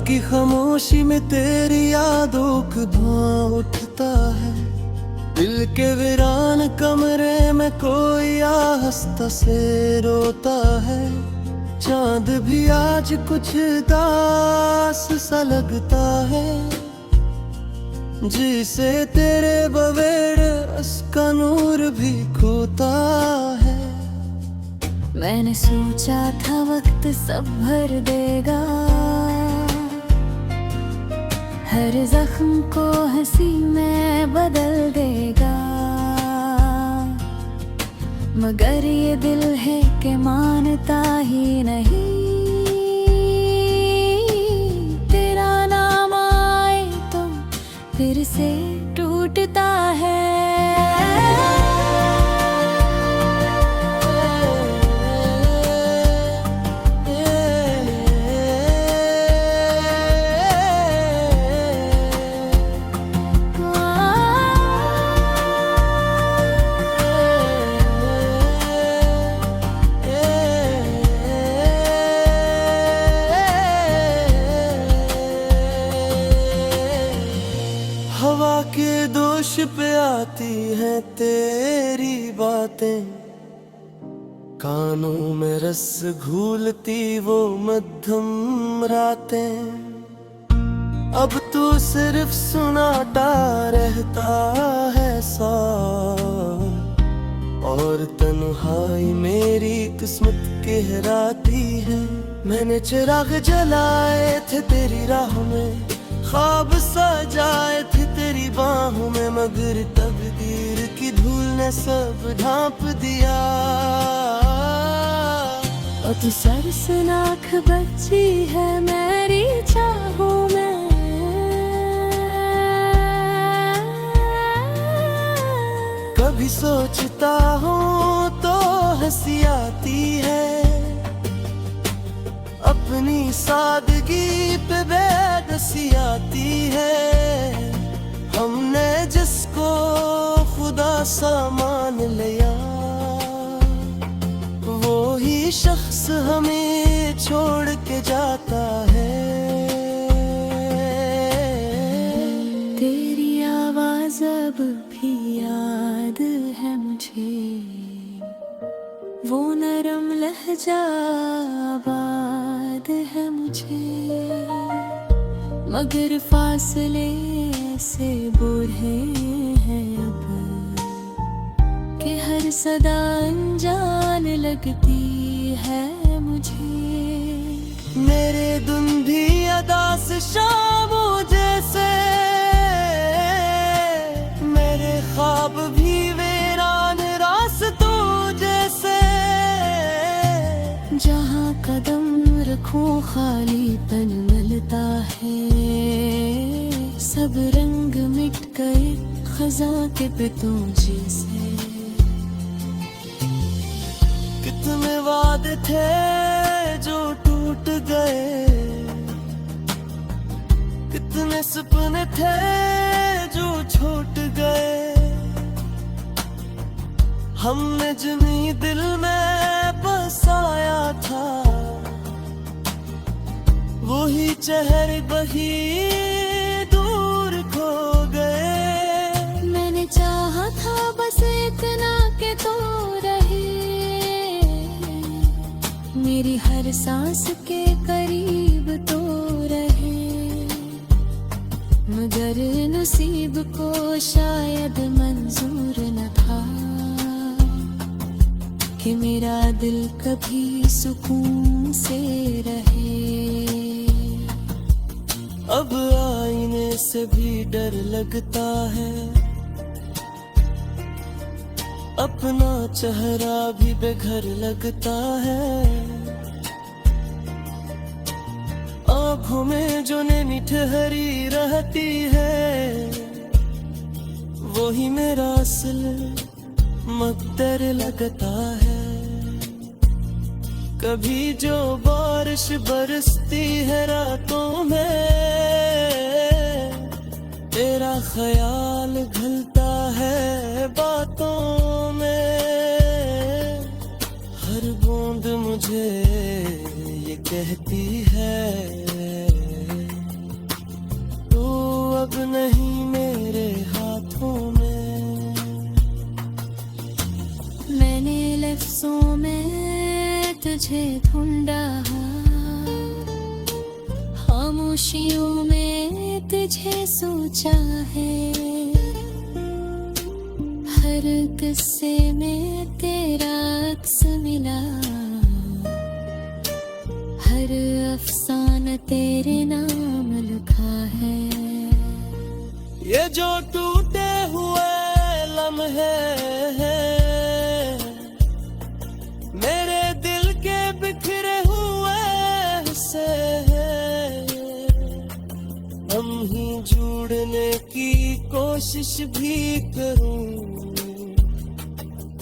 रात की खामोशी में तेरी यादों का धुआं उठता है। दिल के वीरान कमरे में कोई आहिस्ता से रोता है। चांद भी आज कुछ दास सा लगता है, जिसे तेरे बगैर उसका नूर भी खोता है। मैंने सोचा था वक्त सब भर देगा, हर जख्म को हंसी में बदल देगा। मगर ये दिल है कि मानता ही नहीं, तेरा नाम आए तो फिर से टूटता है। हवा के दोष पे आती हैं तेरी बातें, कानों में रस घूलती वो मध्यम रातें। अब तो सिर्फ सुनाता रहता है साथ, और तन्हाई मेरी किस्मत कहराती है। मैंने चिराग जलाए थे तेरी राह में, ख्वाब सजाए थे तेरी बाहों में, मगर तकदीर की धूल ने सब ढांप दिया। और तू सरसनाख बच्ची है मेरी चाहों में। कभी सोचता हूँ तो हंसी आती है, अपनी सादगी पे बेबसी आती है। हमने जिसको खुदा सा मान लिया, वो ही शख्स हमें छोड़ के जाता है। तेरी आवाज अब भी याद है मुझे, वो नरम लहजा आबाद है मुझे। मगर फासले से बूढ़े हैं अब, कि हर सदा अनजान लगती है मुझे। मेरे दिन भी अदा से शामों जैसे, मेरे ख्वाब भी वीरान रास्तों जैसे। जहाँ कदम रखूं खालीपन मिलता है, सब रंग मिट गए खज़ां के पितों जैसे। कितने वादे थे जो टूट गए, कितने सपने थे जो छूट गए। हमने जिन्हीं दिल में बसाया था, वही चेहरे बही दूर खो गए। मैंने चाहा था बस इतना के तो रहे, मेरी हर सांस के करीब तो रहे। मगर नसीब को शायद मंजूर न था, कि मेरा दिल कभी सुकून से रहे। अब आईने से भी डर लगता है, अपना चेहरा भी बेघर लगता है। आँखों में जो नैनी ठहरी रहती है, वही मेरा असल मकदर लगता है। कभी जो बारिश बरसती है रातों में, तेरा ख्याल घुलता है बातों में। हर बूंद मुझे ये कहती है तुझे ढूंढा, खामोशियों में तुझे सोचा है, हर किस्से में तेरा अक्स मिला, हर अफसाना तेरे नाम लिखा है। ये जो टूटे हुए लम्हे हैं, मेरे दिल के बिखरे हुए हिस्से हैं, हम ही जोड़ने की कोशिश भी करूं,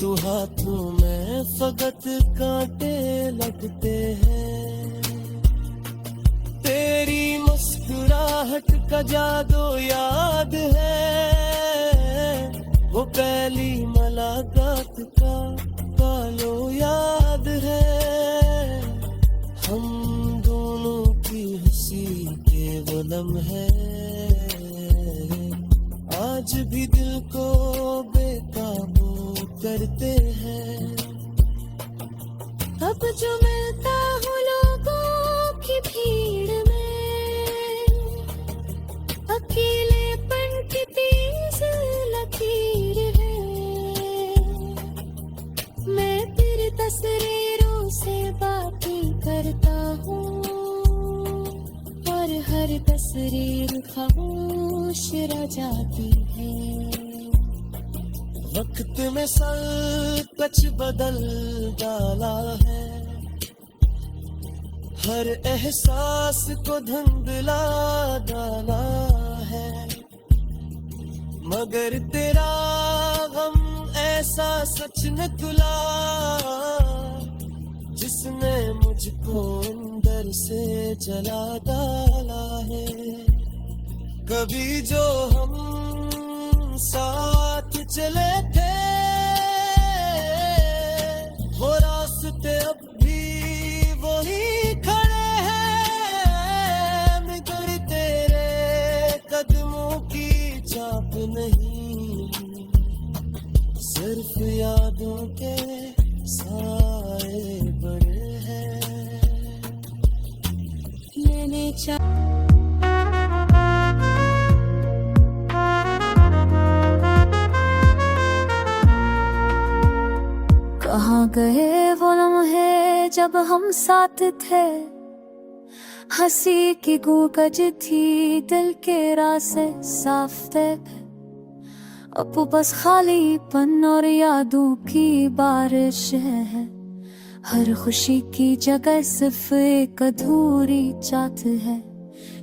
तू हाथों में फकत कांटे लगते हैं। तेरी मुस्कुराहट का जादू याद है, वो पहली मुलाकात का पालो याद है, हम दोनों की हंसी के वो लम्हे आज भी दिल को बेकाबू करते हैं। अब जो मिलता हूँ लोगों की भीड़ में, अकेलेपन की तेज लकीर है, मैं तेरी तस्वीरों से बातें करता हूँ, और हर तस्वीर खामोश रह जाती है। वक्त में सब कुछ बदल डाला है, हर एहसास को धुंधला डाला है, मगर तेरा गम ऐसा सच निकला, जिसने मुझको अंदर से जला डाला है। कभी जो हम साथ चले थे, वो रास्ते अब भी वही खड़े हैं, मगर तेरे कदमों की छाप नहीं, सिर्फ यादों के साए बड़े हैं। मैंने कहाँ गए वो लम्हे जब हम साथ थे, हंसी की गूंज थी दिल के रास्ते साफ थे, अब बस खालीपन और यादों की बारिश है, हर खुशी की जगह सिर्फ एक अधूरी चाहत है।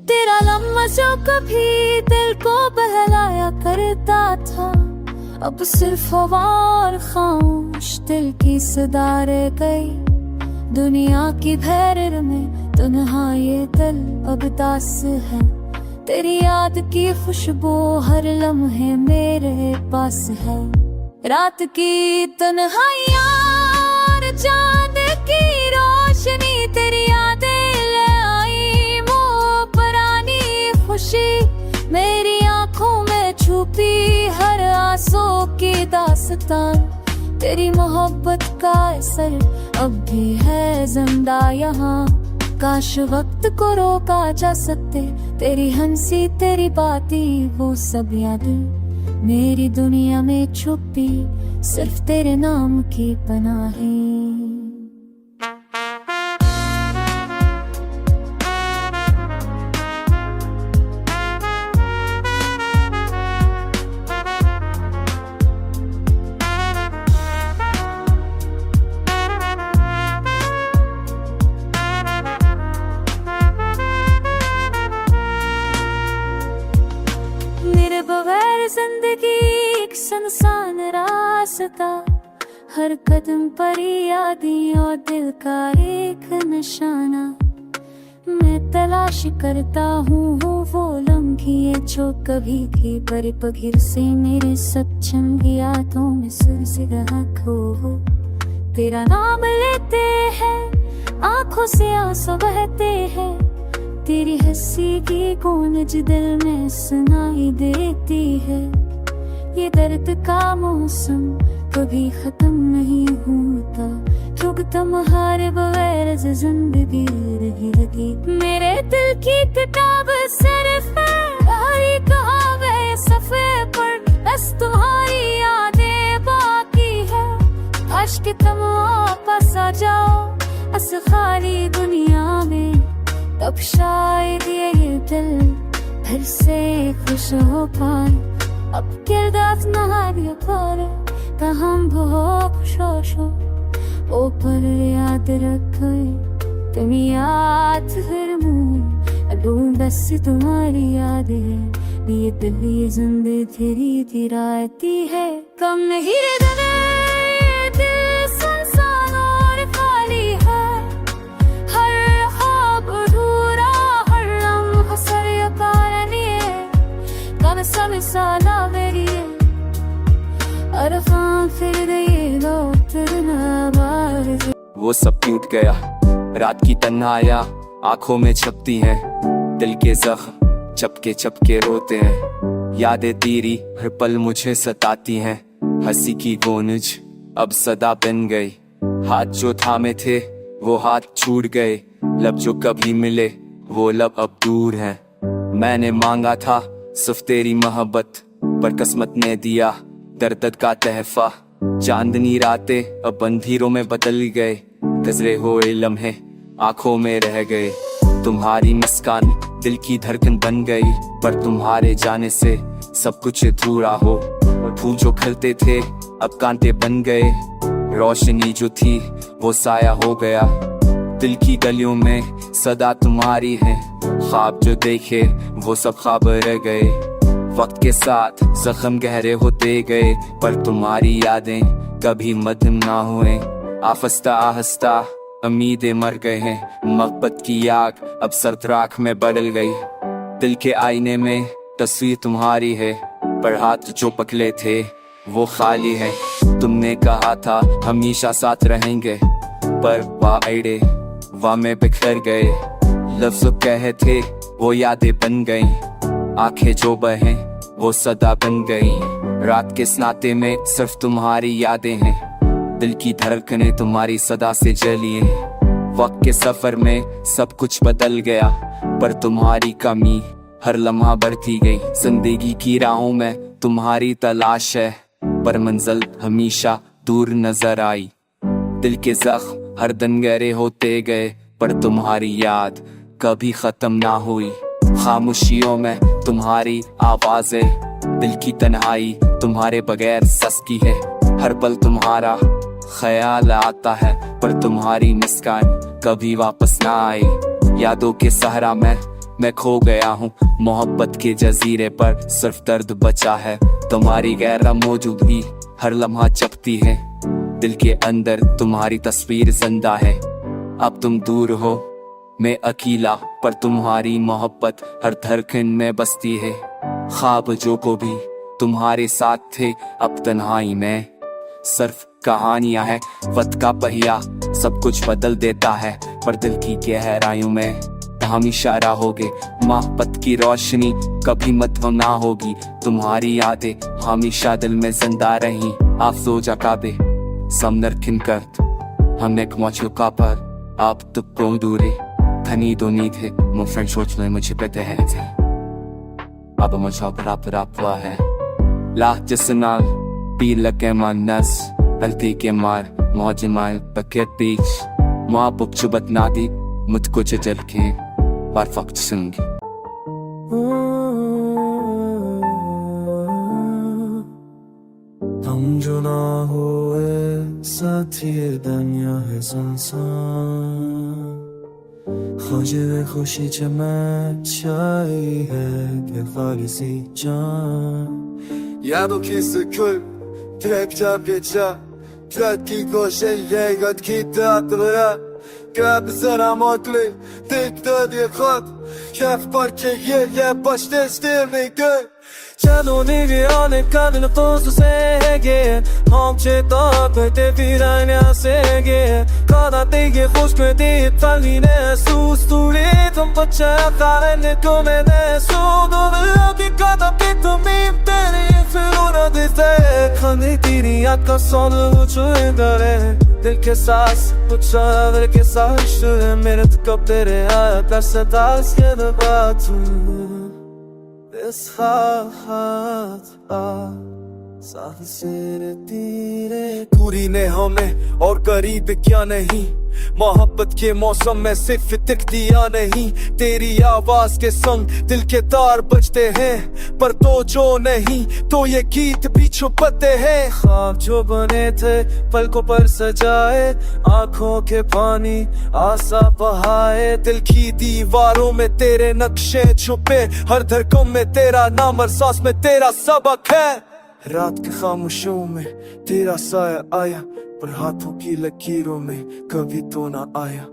तेरा लम्हा जो कभी दिल को बहलाया करता था, अब सिर्फ हवा और खामोश दिल की सदा रह गई, दुनिया की भैर में तन्हा ये दिल अब दास है, तेरी याद की खुशबू हर लम्हे मेरे पास है। रात की तन्हाइयाँ और चांद की रोशनी, तेरी यादें ले आई मोह पुरानी खुशी, मेरी आंखों में छुपी हर आंसू की दास्तान, तेरी मोहब्बत का असर अब भी है जिंदा यहाँ, काश वक्त को रोका जा सकते, तेरी हंसी तेरी बातें वो सब यादें मेरी दुनिया में छुपी सिर्फ तेरे नाम की पनाहें। बगैर जिंदगी एक सुनसान रास्ता, हर कदम पर यादें और दिल का एक निशाना, मैं तलाश करता हूँ वो लम्हे जो कभी थी पर पगिर से मेरे सक्षम यादों में सुर से रहा खो, तेरा नाम लेते हैं आंखों से आंसू बहते हैं, तेरी हंसी की गूंज दिल में सुनाई देती है, ये दर्द का मौसम कभी खत्म नहीं होता, क्योंकि तुम्हारे बगैर जिंदगी रही लगी। मेरे दिल की किताब सिर्फ है कहाँ गए सफ़े पर, बस तुम्हारी यादें बाकी है। काश कि तुम वापस आ जाओ इस खाली दुनिया में, तब शायद ये दिल फिर से खुश हो पाए। अब किरदार नहारिया पारे तो हम बहुत खुश हो, ओ पर याद रखे तुम याद फिर मुँह ढूंढ, बस तुम्हारी याद है। ये दिल ये जिंदगी तेरी तिराती है, कम नहीं ये दिल सुनसान और खाली है। हर ख्वाब अधूरा, हर लम्हा सर कारण है, कम समय साला मेरी अरफान फिर देगा उतरना बार। वो सब टूट गया, रात की तन्हाइयाँ आंखों में छपती हैं, दिल के जख्म चपके चपके रोते हैं। यादें तेरी हर पल मुझे सताती हैं, हंसी की गूंज अब सदा बन गई। हाथ जो थामे थे वो हाथ छूट गए, लब जो कभी मिले वो लब अब दूर हैं। मैंने मांगा था सिर्फ तेरी मोहब्बत, पर किस्मत ने दिया दर्द का तहफा। चांदनी रातें अब अंधेरों में बदल गए, गुजरे हुए लम्हे आंखों में रह गए। तुम्हारी मुस्कान दिल की धड़कन बन गई, पर तुम्हारे जाने से सब कुछ अधूरा हो। फूल जो खिलते थे अब कांटे बन गए, रोशनी जो थी वो साया हो गया। दिल की गलियों में सदा तुम्हारी है, ख्वाब जो देखे वो सब ख्वाब रह गए। वक्त के साथ जख्म गहरे होते गए, पर तुम्हारी यादें कभी मध्यम ना हुए। आहिस्ता आहिस्ता उम्मीदें मर गए हैं, मोहब्बत की आग अब सर्द राख में बदल गई। दिल के आईने में तस्वीर तुम्हारी है, पर हाथ जो पकड़े थे वो खाली है। तुमने कहा था हमेशा साथ रहेंगे, पर वादे वाह में बिखर गए। लफ्ज़ कहे थे वो यादें बन गई, आंखें जो बहें वो सदा बन गई। रात के सन्नाटे में सिर्फ तुम्हारी यादें हैं, दिल की धड़कनें तुम्हारी सदा से जली हैं। वक्त के सफर में सब कुछ बदल गया, पर तुम्हारी कमी हर लम्हा बढ़ती गई। जिंदगी की राहों में तुम्हारी तलाश है, पर मंजिल हमेशा दूर नजर आई। दिल के जख्म हर दिन गहरे होते गए, पर तुम्हारी याद कभी खत्म ना हुई। खामोशियों में तुम्हारी आवाजें, दिल की तन्हाई तुम्हारे बगैर सस्ती है। हर पल तुम्हारा ख्याल आता है, पर तुम्हारी मुस्कान कभी वापस ना आई। यादों के सहारा मैं खो गया हूँ, मोहब्बत के जजीरे पर सिर्फ दर्द बचा है। तुम्हारी गैर मौजूदगी हर लम्हा चपती है, दिल के अंदर तुम्हारी तस्वीर जिंदा है। अब तुम दूर हो मैं अकेला, पर तुम्हारी मोहब्बत हर धड़कन में बसती है। ख्वाब जो को भी तुम्हारे साथ थे अब तन्हाई में सिर्फ कहानियां हैं। वक्त का पहिया सब कुछ बदल देता है, पर दिल की गहराइयों में हमेशा रहोगे। मोहब्बत की रोशनी कभी मध्यम ना होगी, तुम्हारी यादें हमेशा दिल में जिंदा रही। आप सो जा काबे समनर किनकत हम एक मौजूदा पर आप तो को दूरे धनी दो नींद है। मुझे सोच ले मुझे पता है अब मुझे बराबर हुआ है। लाह जिसनाल पी लगे मानस गलती के मार मौज माल पकेट बीच माँ बुक चुबत नादी मुझको चल के बार फक्त सुनगी। हम जो ना हुए साथी दुनिया है संसार, खुशी खुशी चमक छाई है कि खालिसी जान। यादों की सुकून trekta geçer, kratki koşe yegat kitatlıra, kab zara motli dikta dikat, kaf parke ye baş testirme gör. चलो निवियाने कान तो से गे हम चेता करते फिराने से गे कादा तेगे खुश में दे ताली ने सुस्तुरे तुम बच्चा काने तो मैंने सुदो की कादा पे तुम्हें तेरे फिर उड़ा देते खाने तेरी दुनिया का सोना छुए गए दिल के सांस कुछ दिल के सांस मेरे कब तेरे आया कर सदास के बात This heart सांसें तीरे दूरी ने हमें और करीब क्या नहीं मोहब्बत के मौसम में सिर्फ दिया नहीं तेरी आवाज के संग दिल के तार बजते हैं पर तो जो नहीं तो ये गीत भी छुपते हैं ख्वाब जो बने थे पलकों पर सजाए आंखों के पानी आशा बहाए दिल की दीवारों में तेरे नक्शे छुपे हर धड़कन में तेरा नाम हर सांस में तेरा सबक है रात की खामोशियों में तेरा साया आया पर हाथों की लकीरों में कभी तो ना आया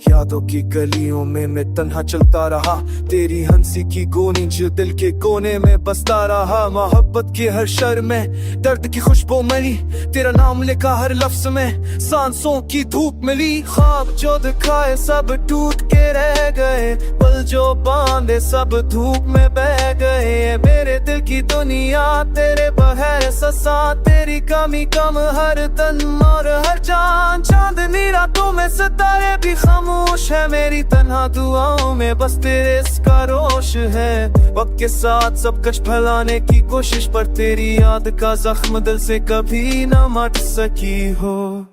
यादों की गलियों में मैं तन्हा चलता रहा तेरी हंसी की गोनी जो दिल के कोने में बसता रहा मोहब्बत के हर शर में दर्द की खुशबू मिली तेरा नाम लिखा हर लफ्ज में सांसों की धूप मिली ख्वाब जो दिखाए सब टूट के रह गए पल जो बांधे सब धूप में बह गए मेरे दिल की दुनिया तेरे बहर ससा तेरी कमी कम हर तन और हर जान चांदनी रातों में सितारे भी खामोश है मेरी तन्हा दुआओं में बस तेरे इसका रोश है वक्त के साथ सब कश फैलाने की कोशिश पर तेरी याद का जख्म दिल से कभी न मट सकी हो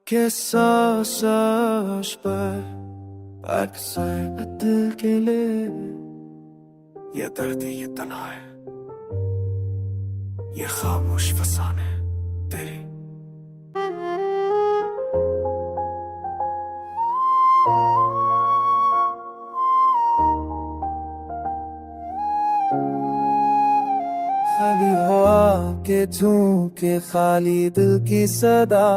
के सांस पर अक्सर दिल के लिए ये दर्द ये तन्हा है ये खामोश फसाने तेरी खाली हवा के झोंके खाली दिल की सदा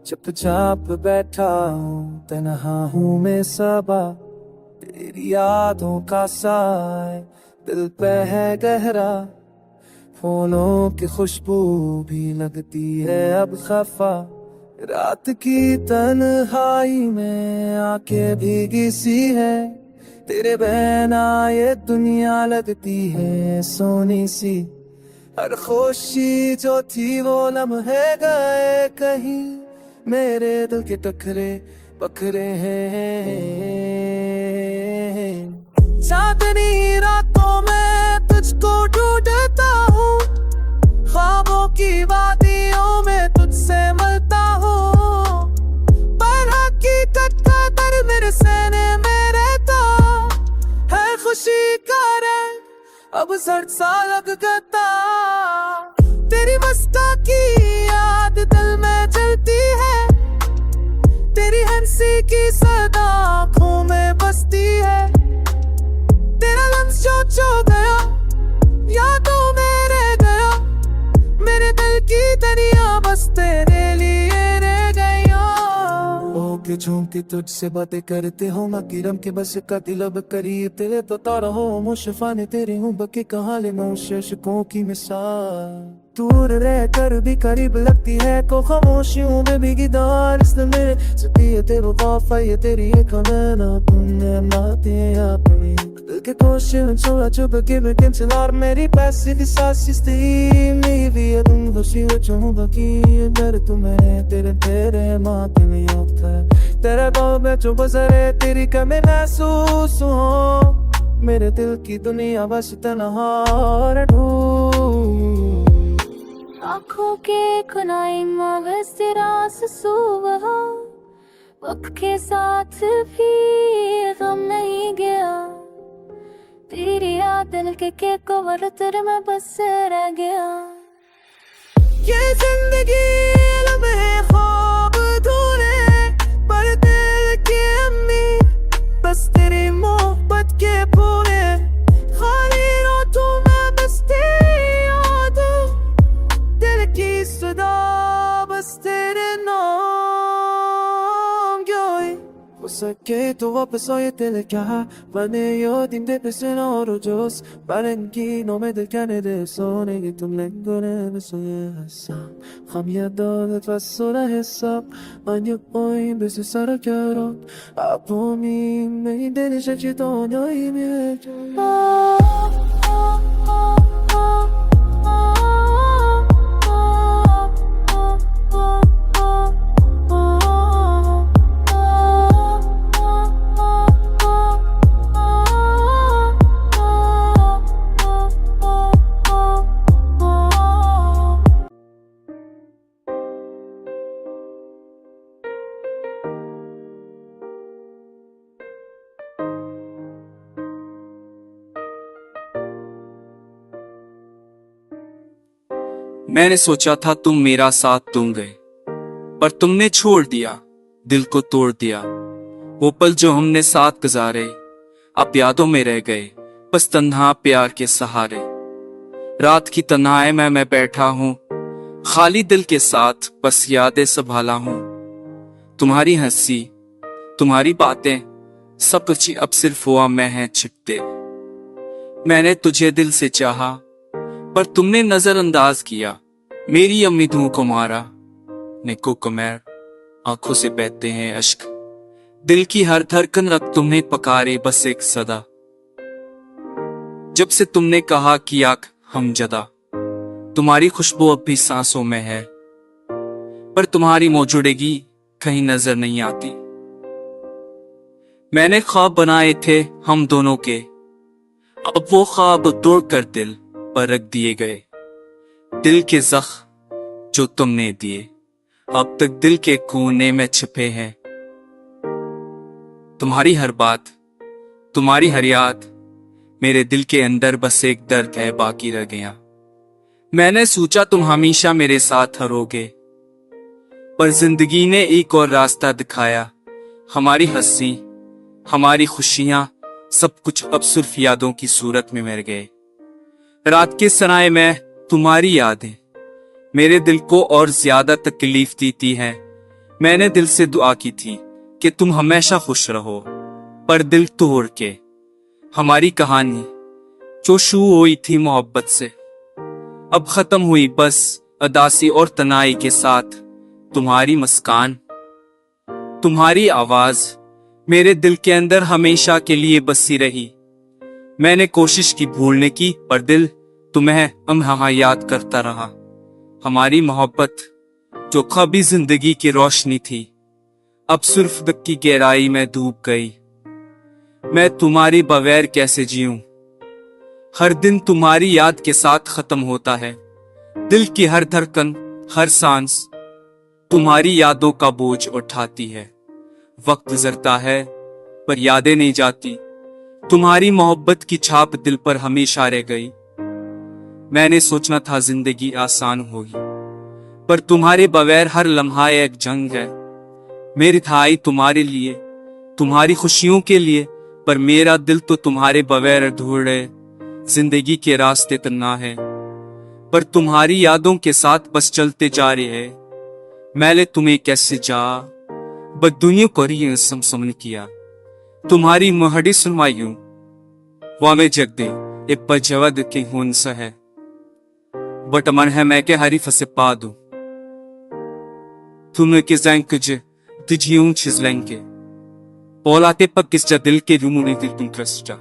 चुपचाप बैठा हूँ तन्हा हूँ मैं सबा तेरी यादों का साए दिल पे है गहरा फूलों की खुशबू भी लगती है अब खफा रात की तन्हाई में आंखें भीगी सी है तेरे बहना ये दुनिया लगती है सोनी सी हर खुशी जो थी वो लम्हे गए कहीं मेरे दिल के टकरे बखरे हैं चांदनी रातों में तुझको ढूंढता हूँ ख्वाबों की वादियों में तुझसे मिलता हूँ पर हकीकत का दर मेरे सीने में रहता है खुशी का रंग अब सर्द सा लग गता तेरी मस्ता की याद दिल में चलती है तेरी हंसी की सदा आँखों में बसती है तेरा लम्स जो गया यादों में रह गया मेरे दिल की दरिया बस तेरे लिए रह गया के झूमती तुझसे बातें करते हो मकीरम के बस का दिलब करीब तेरे तो तारा हो मुशफाने तेरे हूँ बके कहाँ ले शशकों की मिसाल दूर रह कर भी करीब लगती है को खामोशियों में भीगी दार इसलिए मेरे सती है तेरे वफा ये तेरी एक अमाना पुण्य नाते अपनी दिल के कोशिश छोड़ा चुप के बिन चलार मेरी पैसे की सासी मेरी भी तुम खुशी हो चाहूँ बाकी डर तुम्हें तेरे माथे में होता है तेरे गाँव में जो गुजरे तेरी कमी महसूस हो मेरे दिल की दुनिया बस तन्हा ढूंढ आँखों के खुनाई में तेरा सुबह वक्त के साथ भी गम नहीं गया तेरी याद दिल के कवर तेरे में बस रह गया ये जिंदगी लम्हे ख्वाब अधूरे पर दिल की अम्मी बस तेरी मोहब्बत के पूरे खाली रातों में बस तेरी याद दिल की सदा बस तेरे नाम क्यों वो सके तो वापस आए दिल क्या बने yo dime persona orgullos barenki no me del cane de sone que tu lengore me soyasa ham ya do de sola hesap anyo oi besu sara karo apomi me dele je to no i me मैंने सोचा था तुम मेरा साथ दोगे, पर तुमने छोड़ दिया, दिल को तोड़ दिया। वो पल जो हमने साथ गुजारे अब यादों में रह गए, बस तन्हा प्यार के सहारे। रात की तन्हाई में मैं बैठा हूँ, खाली दिल के साथ बस यादें संभाला हूँ। तुम्हारी हंसी, तुम्हारी बातें, सब कुछ अब सिर्फ हुआ मैं है छिपते। मैंने तुझे दिल से चाहा, पर तुमने नजरअंदाज किया। मेरी उम्मीदों को मारा, निको कमर आंखों से बहते हैं अश्क। दिल की हर धड़कन अब तुमने पकारे बस एक सदा। जब से तुमने कहा कि आंख हम जदा, तुम्हारी खुशबू अब भी सांसों में है, पर तुम्हारी मौजूदगी कहीं नजर नहीं आती। मैंने ख्वाब बनाए थे हम दोनों के, अब वो ख्वाब तोड़ कर दिल पर रख दिए गए। दिल के जख्म जो तुमने दिए अब तक दिल के कोने में छिपे हैं। तुम्हारी हर बात, तुम्हारी हर याद मेरे दिल के अंदर बस एक दर्द है बाकी रह गया। मैंने सोचा तुम हमेशा मेरे साथ रहोगे, पर जिंदगी ने एक और रास्ता दिखाया। हमारी हंसी, हमारी खुशियां, सब कुछ अब सिर्फ यादों की सूरत में मर गए। रात के सराय में तुम्हारी यादें मेरे दिल को और ज्यादा तकलीफ देती है। मैंने दिल से दुआ की थी कि तुम हमेशा खुश रहो, पर दिल तोड़ के हमारी कहानी जो शुरू हुई थी मोहब्बत से, अब खत्म हुई बस अदासी और तनाई के साथ। तुम्हारी मुस्कान, तुम्हारी आवाज मेरे दिल के अंदर हमेशा के लिए बसी रही। मैंने कोशिश की भूलने की, पर दिल तुम्हें हम याद करता रहा। हमारी मोहब्बत जो कभी जिंदगी की रोशनी थी, अब सिर्फ दुख की गहराई में डूब गई। मैं तुम्हारी बगैर कैसे जीऊं? हर दिन तुम्हारी याद के साथ खत्म होता है। दिल की हर धड़कन, हर सांस तुम्हारी यादों का बोझ उठाती है। वक्त गुजरता है पर यादें नहीं जाती। तुम्हारी मोहब्बत की छाप दिल पर हमेशा रह गई। मैंने सोचना था जिंदगी आसान होगी, पर तुम्हारे बगैर हर लम्हा एक जंग है। मेरी थाई तुम्हारे लिए, तुम्हारी खुशियों के लिए, पर मेरा दिल तो तुम्हारे बगैर अधूरा है। जिंदगी के रास्ते तन्हा है, पर तुम्हारी यादों के साथ बस चलते जा रहे हैं। मैंने तुम्हें कैसे जा बद दुनिया को रिय समने किया। तुम्हारी महड़ी सुनवायूं वामे जग दे ए पजवद के हुन सा है, बट मन है मैं के हरी फसे पा दूं। तुमने के जैंकज तिजियों छिजलेंगे पोलाते पक किस दिल के रूमुने दिल तुम क्रस्टा।